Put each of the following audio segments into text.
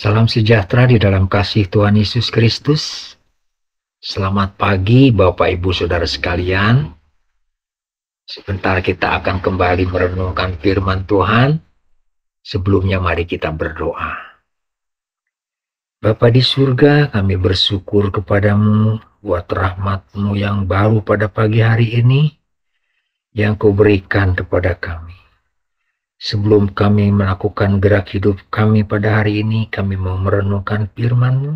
Salam sejahtera di dalam kasih Tuhan Yesus Kristus. Selamat pagi Bapak Ibu Saudara sekalian. Sebentar kita akan kembali merenungkan firman Tuhan. Sebelumnya mari kita berdoa. Bapa di surga, kami bersyukur kepadamu buat rahmat-Mu yang baru pada pagi hari ini yang Kau berikan kepada kami. Sebelum kami melakukan gerak hidup kami pada hari ini, kami mau merenungkan firman-Mu.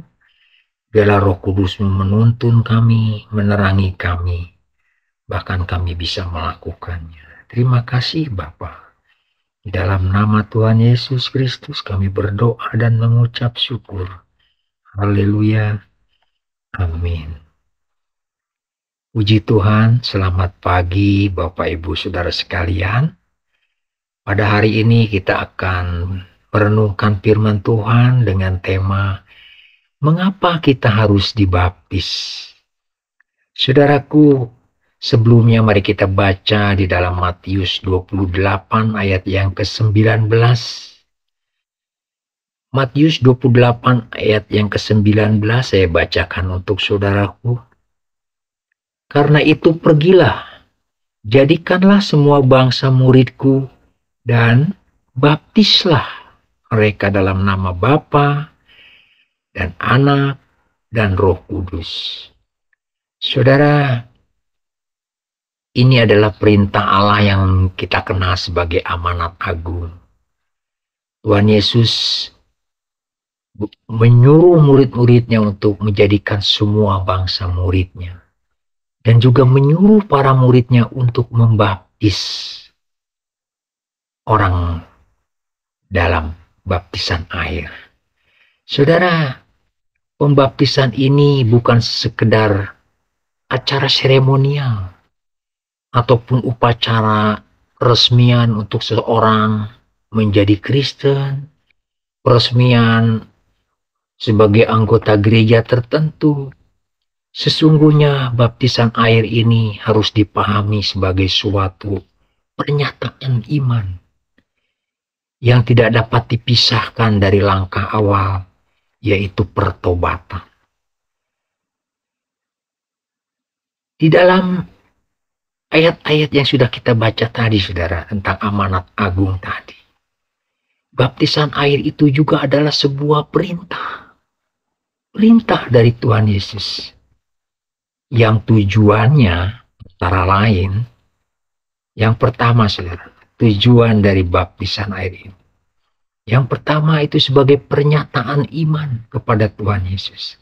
Biarlah Roh Kudus-Mu menuntun kami, menerangi kami, bahkan kami bisa melakukannya. Terima kasih Bapa. Di dalam nama Tuhan Yesus Kristus kami berdoa dan mengucap syukur. Haleluya. Amin. Puji Tuhan, selamat pagi Bapak Ibu Saudara sekalian. Pada hari ini kita akan merenungkan firman Tuhan dengan tema mengapa kita harus dibaptis? Saudaraku, sebelumnya mari kita baca di dalam Matius 28 ayat yang ke-19. Matius 28 ayat yang ke-19 saya bacakan untuk saudaraku. Karena itu pergilah, jadikanlah semua bangsa muridku dan baptislah mereka dalam nama Bapa dan Anak dan Roh Kudus. Saudara, ini adalah perintah Allah yang kita kenal sebagai amanat agung. Tuhan Yesus menyuruh murid-muridnya untuk menjadikan semua bangsa muridnya. Dan juga menyuruh para muridnya untuk membaptis orang dalam baptisan air. Saudara, pembaptisan ini bukan sekedar acara seremonial ataupun upacara peresmian untuk seseorang menjadi Kristen, peresmian sebagai anggota gereja tertentu. Sesungguhnya baptisan air ini harus dipahami sebagai suatu pernyataan iman yang tidak dapat dipisahkan dari langkah awal, yaitu pertobatan. Di dalam ayat-ayat yang sudah kita baca tadi, saudara, tentang amanat agung tadi, baptisan air itu juga adalah sebuah perintah dari Tuhan Yesus, yang tujuannya antara lain, yang pertama, saudara, tujuan dari baptisan air ini. Yang pertama itu sebagai pernyataan iman kepada Tuhan Yesus.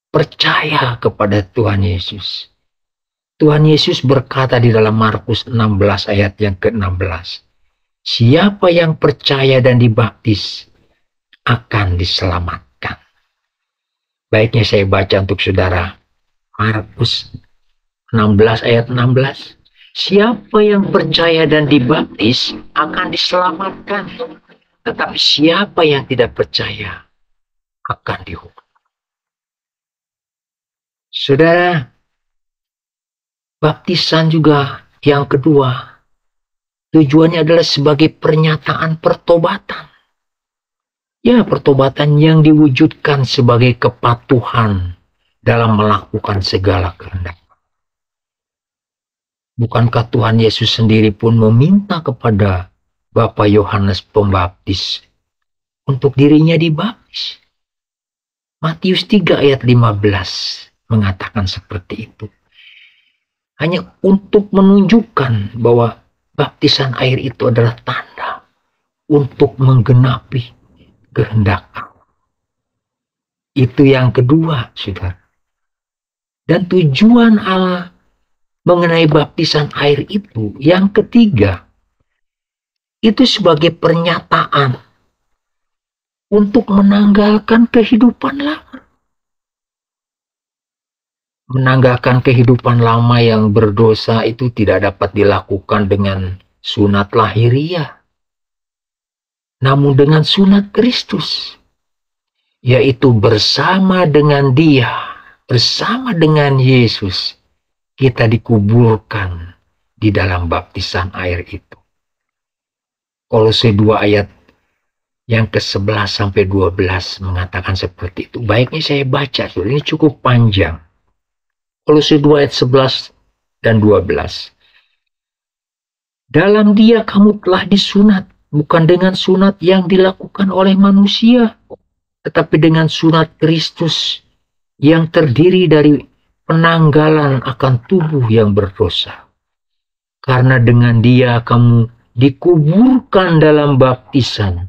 Percaya kepada Tuhan Yesus. Tuhan Yesus berkata di dalam Markus 16 ayat yang ke-16. Siapa yang percaya dan dibaptis akan diselamatkan. Baiknya saya baca untuk saudara. Markus 16 ayat 16. Siapa yang percaya dan dibaptis akan diselamatkan. Tetapi siapa yang tidak percaya akan dihukum. Saudara, baptisan juga yang kedua, tujuannya adalah sebagai pernyataan pertobatan. Ya, pertobatan yang diwujudkan sebagai kepatuhan dalam melakukan segala kehendak. Bukankah Tuhan Yesus sendiri pun meminta kepada Bapak Yohanes Pembaptis untuk dirinya dibaptis? Matius 3 ayat 15 mengatakan seperti itu. Hanya untuk menunjukkan bahwa baptisan air itu adalah tanda untuk menggenapi kehendak Allah. Itu yang kedua, saudara. Dan tujuan Allah mengenai baptisan air itu, yang ketiga, itu sebagai pernyataan untuk menanggalkan kehidupan lama. Menanggalkan kehidupan lama yang berdosa itu tidak dapat dilakukan dengan sunat lahiriah, namun dengan sunat Kristus, yaitu bersama dengan Dia, bersama dengan Yesus, kita dikuburkan di dalam baptisan air itu. Kolose 2 ayat yang ke-11 sampai 12 mengatakan seperti itu. Baiknya saya baca, saudara, ini cukup panjang. Kolose 2 ayat 11 dan 12. Dalam Dia kamu telah disunat, bukan dengan sunat yang dilakukan oleh manusia, tetapi dengan sunat Kristus yang terdiri dari penanggalan akan tubuh yang berdosa. Karena dengan Dia kamu dikuburkan dalam baptisan,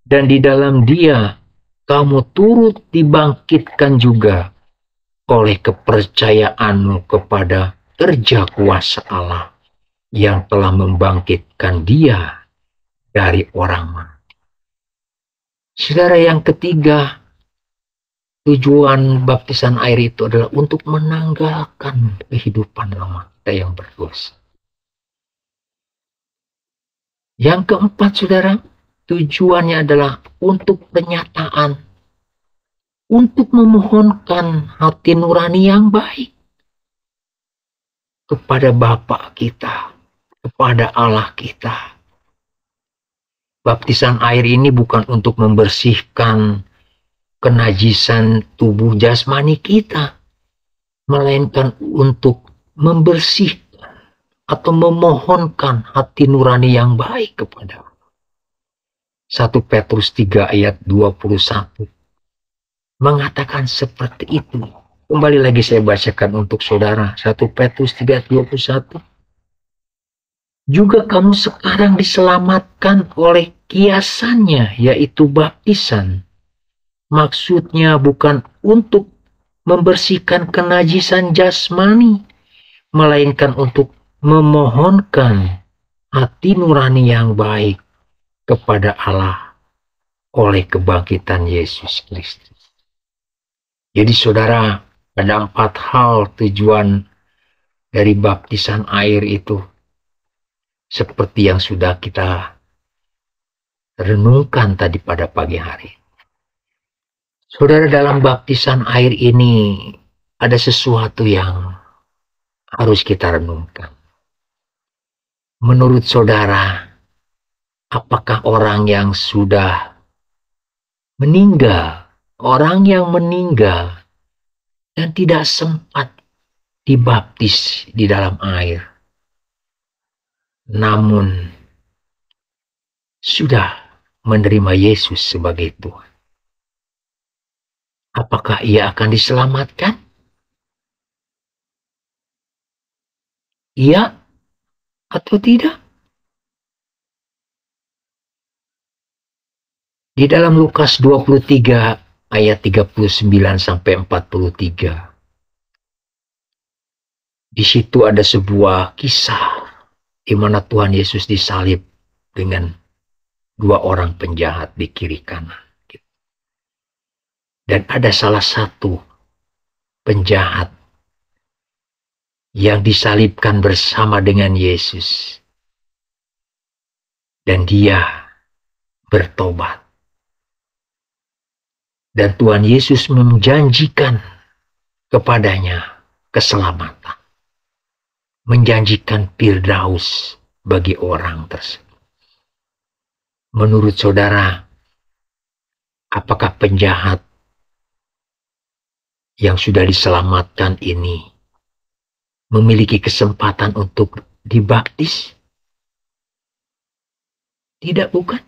dan di dalam Dia kamu turut dibangkitkan juga oleh kepercayaanmu kepada kerja kuasa Allah yang telah membangkitkan Dia dari orang mati. Saudara, yang ketiga, tujuan baptisan air itu adalah untuk menanggalkan kehidupan lama kita yang berdosa. Yang keempat, saudara, tujuannya adalah untuk penyataan, untuk memohonkan hati nurani yang baik kepada Bapa kita, kepada Allah kita. Baptisan air ini bukan untuk membersihkan kenajisan tubuh jasmani kita, melainkan untuk membersihkan atau memohonkan hati nurani yang baik kepada Allah. 1 Petrus 3 ayat 21 mengatakan seperti itu. Kembali lagi saya bacakan untuk saudara. 1 Petrus 3 ayat 21. Juga kamu sekarang diselamatkan oleh kiasannya, yaitu baptisan. Maksudnya bukan untuk membersihkan kenajisan jasmani, melainkan untuk memohonkan hati nurani yang baik kepada Allah oleh kebangkitan Yesus Kristus. Jadi saudara, ada 4 hal tujuan dari baptisan air itu, seperti yang sudah kita renungkan tadi pada pagi hari. Saudara, dalam baptisan air ini ada sesuatu yang harus kita renungkan. Menurut saudara, apakah orang yang sudah meninggal, orang yang meninggal dan tidak sempat dibaptis di dalam air, namun sudah menerima Yesus sebagai Tuhan, apakah ia akan diselamatkan? Iya atau tidak? Di dalam Lukas 23 ayat 39 sampai 43. Di situ ada sebuah kisah di mana Tuhan Yesus disalib dengan 2 orang penjahat di kiri kanan. Dan ada salah satu penjahat yang disalibkan bersama dengan Yesus. Dan dia bertobat. Dan Tuhan Yesus menjanjikan kepadanya keselamatan. Menjanjikan Firdaus bagi orang tersebut. Menurut saudara, apakah penjahat yang sudah diselamatkan ini memiliki kesempatan untuk dibaptis? Tidak, bukan?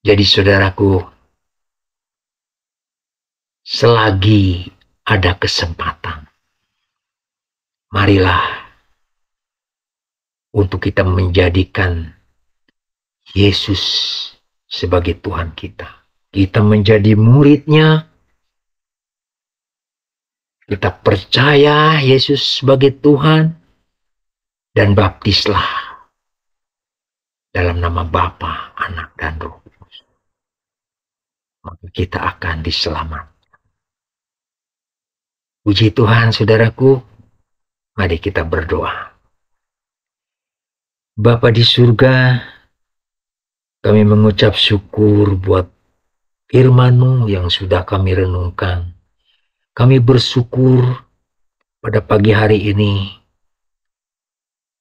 Jadi saudaraku, selagi ada kesempatan, marilah untuk kita menjadikan Yesus sebagai Tuhan kita. Kita menjadi muridnya. Kita percaya Yesus sebagai Tuhan. Dan baptislah dalam nama Bapa, Anak, dan Roh Kudus. Maka kita akan diselamatkan. Puji Tuhan, saudaraku. Mari kita berdoa. Bapa di surga, kami mengucap syukur buat firman-Mu yang sudah kami renungkan. Kami bersyukur pada pagi hari ini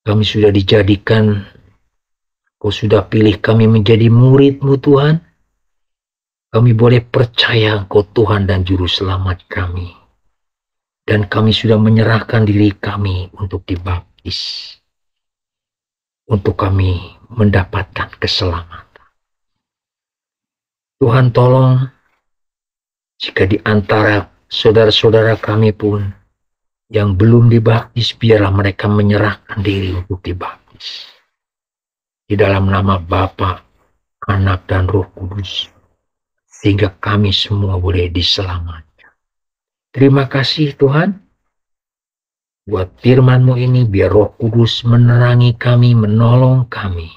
kami sudah dijadikan Kau sudah pilih kami menjadi murid-Mu Tuhan. Kami boleh percaya Engkau Tuhan dan Juru Selamat kami. Dan kami sudah menyerahkan diri kami untuk dibaptis. Untuk kami mendapatkan keselamatan. Tuhan tolong, jika di antara saudara-saudara kami pun yang belum dibaptis, biarlah mereka menyerahkan diri untuk dibaptis. Di dalam nama Bapa, Anak, dan Roh Kudus. Sehingga kami semua boleh diselamatkan. Terima kasih Tuhan. Buat firman-Mu ini, biar Roh Kudus menerangi kami, menolong kami.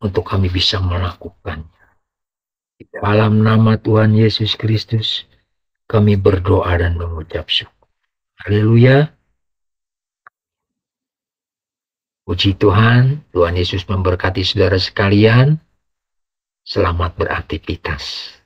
Untuk kami bisa melakukannya. Di dalam nama Tuhan Yesus Kristus, kami berdoa dan mengucap syukur. Haleluya. Puji Tuhan, Tuhan Yesus memberkati saudara sekalian. Selamat beraktivitas.